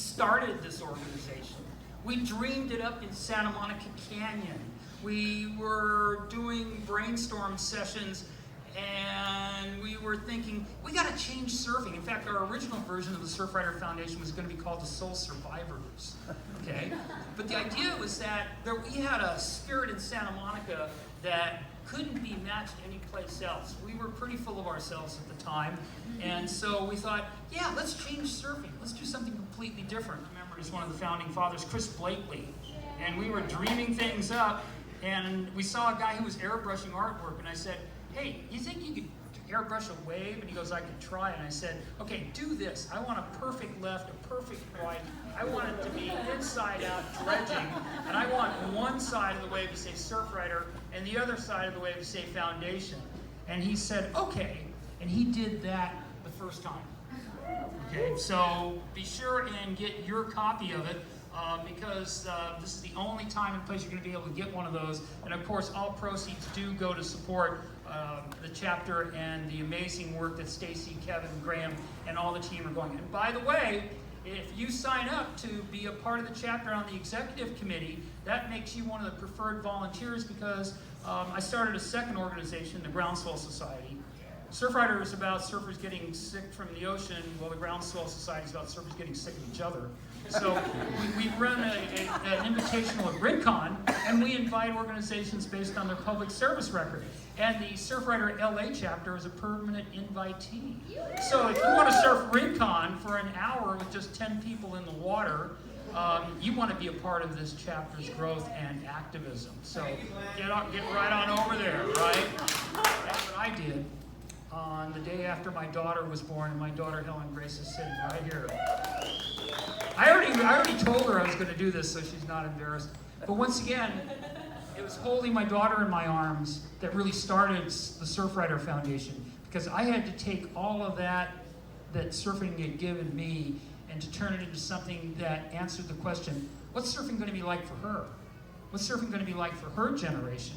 started this organization. We dreamed it up in Santa Monica Canyon. We were doing brainstorm sessions, and we were thinking, we got to change surfing. In fact, our original version of the Surfrider Foundation was going to be called the Soul Survivors, okay? But the idea was that we had a spirit in Santa Monica that couldn't be matched anyplace else. We were pretty full of ourselves at the time, and so we thought, yeah, let's change surfing. Let's do something completely different. I remember as one of the founding fathers, Chris Blakely, and we were dreaming things up, and we saw a guy who was airbrushing artwork, and I said, hey, you think you could airbrush a wave? And he goes, I could try. And I said, okay, do this. I want a perfect left, a perfect right. I want it to be inside out dredging. And I want one side of the wave to say Surfrider and the other side of the wave to say Foundation. And he said, okay. And he did that the first time. Okay, so be sure and get your copy of it. Because this is the only time and place you're going to be able to get one of those. And of course, all proceeds do go to support the chapter and the amazing work that Stacy, Kevin, Graham, and all the team are going. And by the way, if you sign up to be a part of the chapter on the executive committee, that makes you one of the preferred volunteers, because I started a second organization, the Groundswell Society. Surfrider is about surfers getting sick from the ocean, while the Groundswell Society is about surfers getting sick of each other. So we run an invitational at RidCon, and we invite organizations based on their public service record. And the Surfrider LA chapter is a permanent invitee. So if you want to surf RidCon for an hour with just 10 people in the water, you want to be a part of this chapter's growth and activism. So get right on over there, right? That's what I did on the day after my daughter was born, and my daughter Helen Grace is sitting right here. I already told her I was going to do this, so she's not embarrassed. But once again, it was holding my daughter in my arms that really started the Surfrider Foundation, because I had to take all of that surfing had given me and to turn it into something that answered the question, what's surfing going to be like for her? What's surfing going to be like for her generation?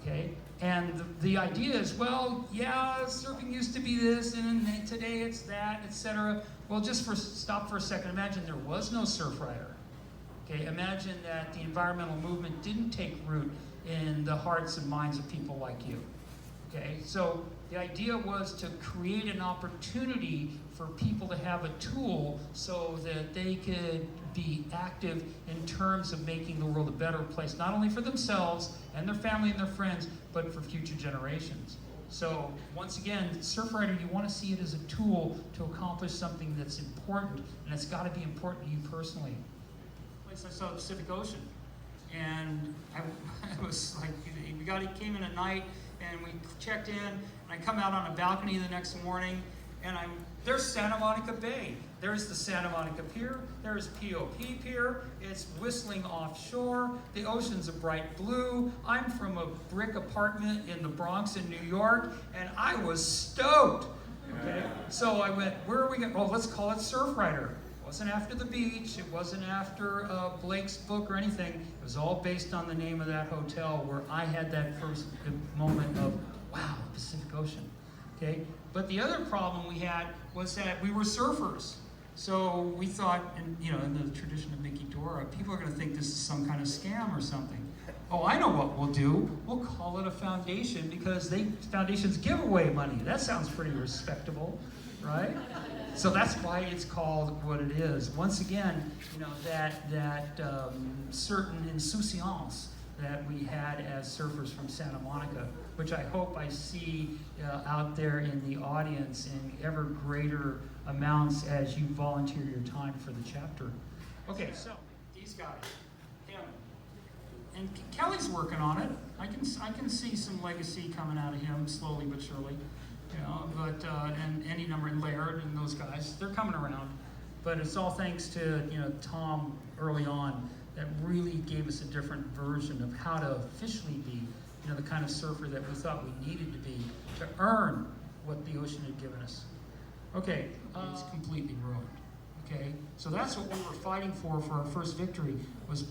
Okay? And the idea is, well, yeah, surfing used to be this, and today it's that, etc. Well, stop for a second. Imagine there was no Surfrider. Okay, imagine that the environmental movement didn't take root in the hearts and minds of people like you. Okay, so the idea was to create an opportunity for people to have a tool so that they could be active in terms of making the world a better place, not only for themselves and their family and their friends, but for future generations. So once again, Surfrider, you want to see it as a tool to accomplish something that's important, and it's got to be important to you personally. I saw the Pacific Ocean, and I was like, he came in at night, and we checked in, and I come out on a balcony the next morning, and there's Santa Monica Bay. There's the Santa Monica Pier. There's POP Pier. It's whistling offshore. The ocean's a bright blue. I'm from a brick apartment in the Bronx in New York, and I was stoked. Okay? So I went, where are we going? Well, let's call it Surfrider. It wasn't after the beach. It wasn't after Blake's book or anything. It was all based on the name of that hotel where I had that first moment of, wow, the Pacific Ocean. Okay? But the other problem we had was that we were surfers. So we thought, in the tradition of Mickey Dora, people are going to think this is some kind of scam or something. Oh, I know what we'll do. We'll call it a foundation, because foundations give away money. That sounds pretty respectable, right? So that's why it's called what it is. Once again, that certain insouciance that we had as surfers from Santa Monica, which I hope I see out there in the audience in ever greater amounts as you volunteer your time for the chapter. Okay, so these guys, him, and Kelly's working on it. I can see some legacy coming out of him slowly but surely, But and any number, and Laird and those guys, they're coming around. But it's all thanks to Tom early on that really gave us a different version of how to officially be the kind of surfer that we thought we needed to be to earn what the ocean had given us. Okay, it's completely ruined. Okay, so that's what we were fighting for our first victory, was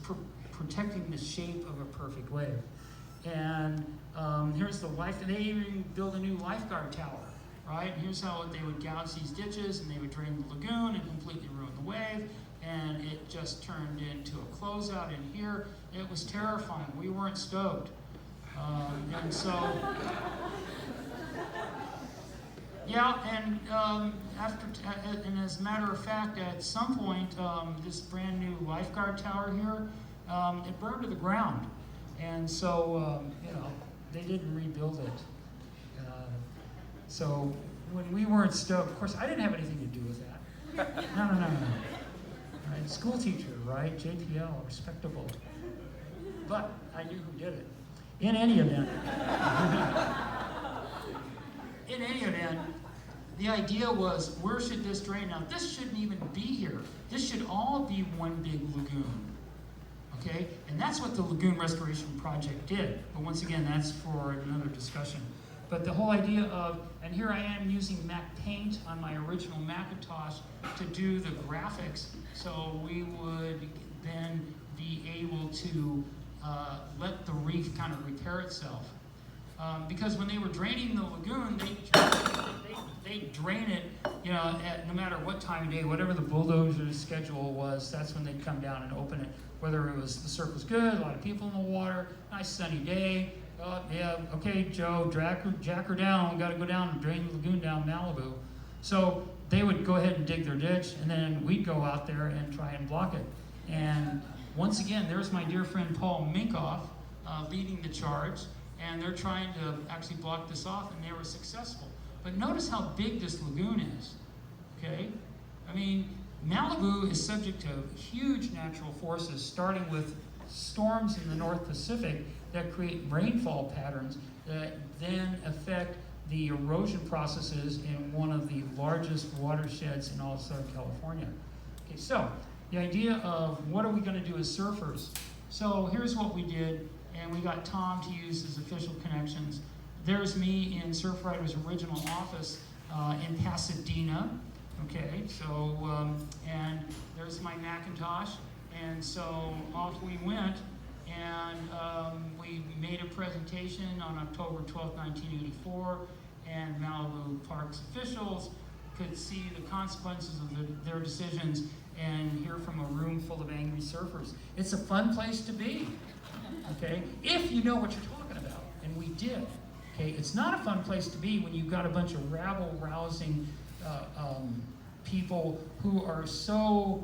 protecting the shape of a perfect wave. And here's the life, and they even built a new lifeguard tower, right? Here's how they would gouge these ditches, and they would drain the lagoon and completely ruin the wave. and it just turned into a closeout in here. It was terrifying. We weren't stoked. And so, yeah, and and as a matter of fact, at some point, this brand new lifeguard tower here, it burned to the ground. And so, you know, they didn't rebuild it. So when we weren't stoked, of course, I didn't have anything to do with that. No. Right? School teacher, right? JPL, respectable. But I knew who did it. In any event, the idea was, where should this drain? Now, this shouldn't even be here. This should all be one big lagoon. Okay? And that's what the Lagoon Restoration Project did. But once again, that's for another discussion. But the whole idea of, and here I am using Mac Paint on my original Macintosh to do the graphics, so we would then be able to let the reef kind of repair itself. Because when they were draining the lagoon, they drain it, you know, no matter what time of day, whatever the bulldozer's schedule was, that's when they'd come down and open it. Whether it was, the surf was good, a lot of people in the water, nice sunny day. Yeah, okay, Joe, jack her down. We got to go down and drain the lagoon down Malibu. So they would go ahead and dig their ditch, and then we'd go out there and try and block it. And once again, there's my dear friend Paul Minkoff leading the charge, and they're trying to actually block this off, and they were successful. But notice how big this lagoon is, okay? I mean, Malibu is subject to huge natural forces, starting with storms in the North Pacific that create rainfall patterns that then affect the erosion processes in one of the largest watersheds in all of Southern California. Okay, so the idea of what are we going to do as surfers? So here's what we did, and we got Tom to use his official connections. There's me in Surfrider's original office in Pasadena. Okay, so, and there's my Macintosh, and so off we went, and we made a presentation on October 12, 1984, and Malibu Parks officials could see the consequences of their decisions and hear from a room full of angry surfers. It's a fun place to be, okay, if you know what you're talking about, and we did. Okay, it's not a fun place to be when you've got a bunch of rabble-rousing people who are so,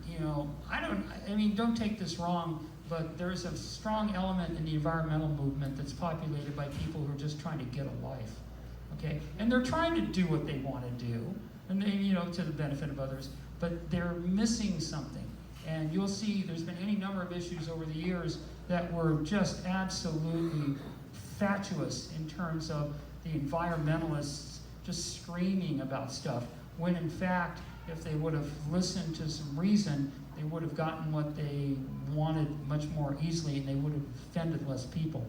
you know, I mean, don't take this wrong, but there's a strong element in the environmental movement that's populated by people who are just trying to get a life, okay? And they're trying to do what they want to do, and they, you know, to the benefit of others, but they're missing something. And you'll see there's been any number of issues over the years that were just absolutely fatuous in terms of the environmentalists just screaming about stuff, when in fact, if they would have listened to some reason, they would have gotten what they wanted much more easily, and they would have offended less people.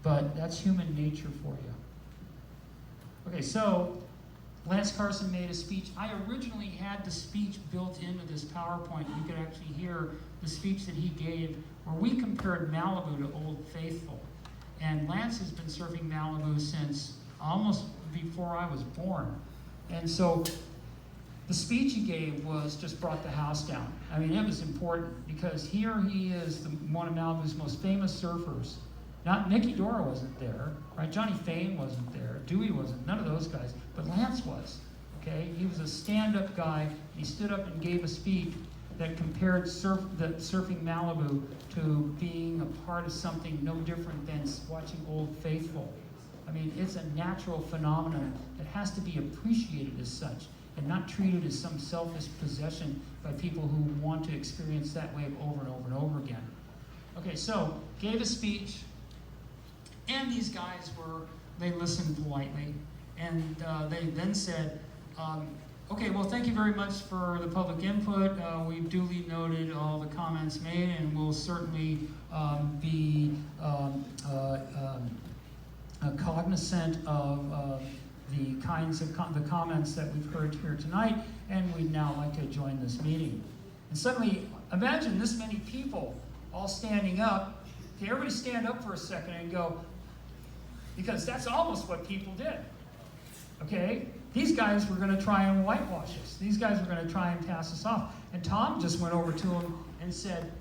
But that's human nature for you. Okay, so Lance Carson made a speech. I originally had the speech built into this PowerPoint. You could actually hear the speech that he gave, where we compared Malibu to Old Faithful. And Lance has been surfing Malibu since almost before I was born. And so the speech he gave just brought the house down. I mean, it was important because here he is, one of Malibu's most famous surfers. Not Mickey Dora wasn't there, right? Johnny Fain wasn't there. Dewey wasn't, none of those guys, but Lance was, okay? He was a stand-up guy. He stood up and gave a speech that compared surfing Malibu to being a part of something no different than watching Old Faithful. I mean, it's a natural phenomenon that has to be appreciated as such and not treated as some selfish possession by people who want to experience that wave over and over and over again. Okay, so gave a speech, and these guys they listened politely, and they then said, okay, well, thank you very much for the public input. We've duly noted all the comments made, and we'll certainly be cognizant of the kinds of the comments that we've heard here tonight, and we'd now like to join this meeting. And suddenly, imagine this many people all standing up. Okay, everybody stand up for a second and go, because that's almost what people did. Okay? these guys were going to try and whitewash us. These guys were going to try and pass us off. And Tom just went over to him and said,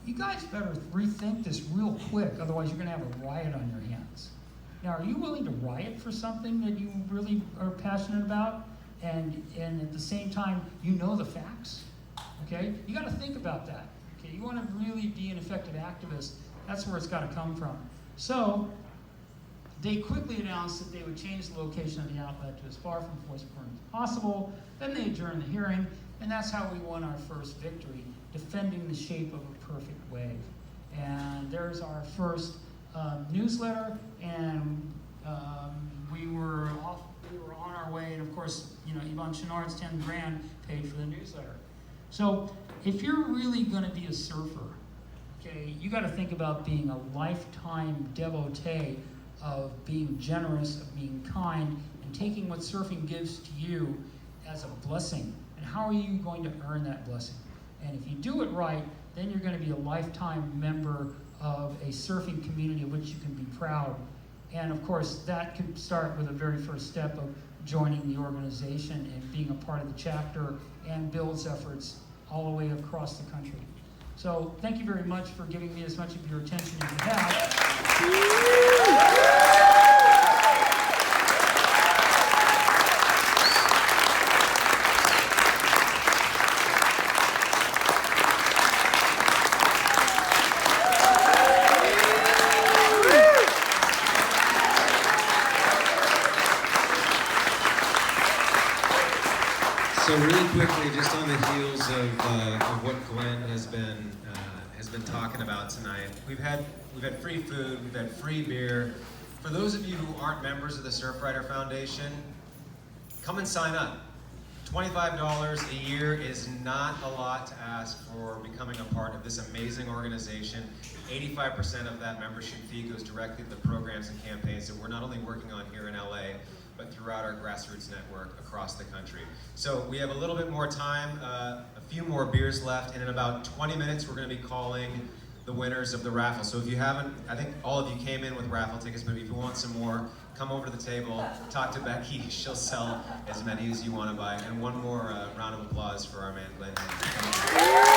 you guys better rethink this real quick, otherwise you're going to have a riot on your hands. Now, are you willing to riot for something that you really are passionate about? And at the same time, you know the facts? Okay? You got to think about that. Okay? You want to really be an effective activist, that's where it's got to come from. So, they quickly announced that they would change the location of the outlet to as far from Forest Burn as possible. Then they adjourned the hearing, and that's how we won our first victory, defending the shape of a perfect wave. And there's our first newsletter, and we were on our way. And of course, you know, Yvonne Chenard's 10 grand paid for the newsletter. So if you're really going to be a surfer, okay, you got to think about being a lifetime devotee of being generous, of being kind, and taking what surfing gives to you as a blessing. And how are you going to earn that blessing? And if you do it right, then you're going to be a lifetime member of a surfing community of which you can be proud. And of course, that can start with the very first step of joining the organization and being a part of the chapter and builds efforts all the way across the country. So thank you very much for giving me as much of your attention as you have. So really quickly, just on the heels of what Glenn has been talking about tonight, we've had free food, we've had free beer. For those of you who aren't members of the Surfrider Foundation, come and sign up. $25 a year is not a lot to ask for becoming a part of this amazing organization. 85% of that membership fee goes directly to the programs and campaigns that we're not only working on here in LA, but throughout our grassroots network across the country. So we have a little bit more time, a few more beers left, and in about 20 minutes we're going to be calling the winners of the raffle. So if you haven't, I think all of you came in with raffle tickets, but if you want some more, come over to the table, talk to Becky, she'll sell as many as you want to buy. And one more round of applause for our man Glenn Hening.